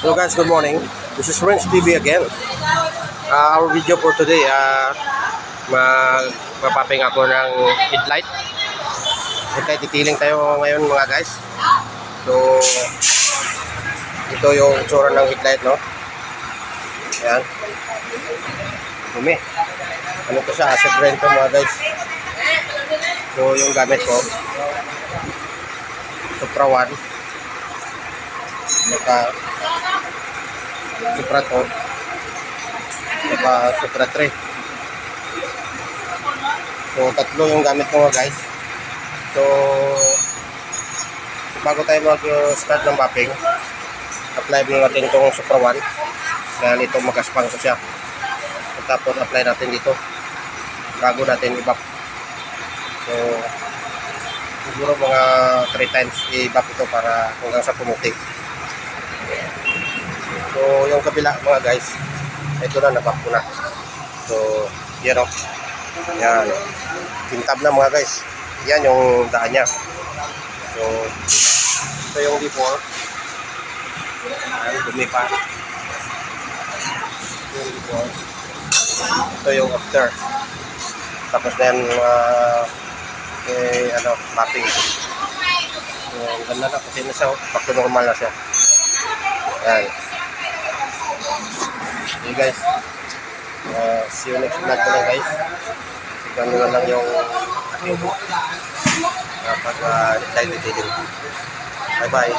Hello guys, good morning. This is Renz TV again. Our video for today, mapapping ako ng headlight. Headlight detailing tayo ngayon mga guys. So, ito yung itsura ng headlight, no? Ayan. Dumi. Ano to siya? Acid rain to mga guys. So, yung gamit ko, Supra 1. Supra 2. Supra 3. So, tatlo yung gamit ko mga guys. So, bago tayo mag-start ng mapping, apply muna natin itong Supra 1 dahil ito magaspang ko siya. Tapos apply natin dito bago natin i-bap. So, siguro mga 3 times i-bap ito para hanggang sa pumuti. So, yung kabila mga guys, ito na, nabap ko na. So, yan o. Yan. Tintab na mga guys. Yan yung daan niya. So, ito yung before. Yan, dumi pa. Ito yung before. Ito yung after. Tapos na yan, mapping. So, ganda na. Kasi na siya, back to normal na siya. Yan. Okay guys. See you next vlog ko lang guys. Tignan nyo lang yung pag-detailing. Bye bye.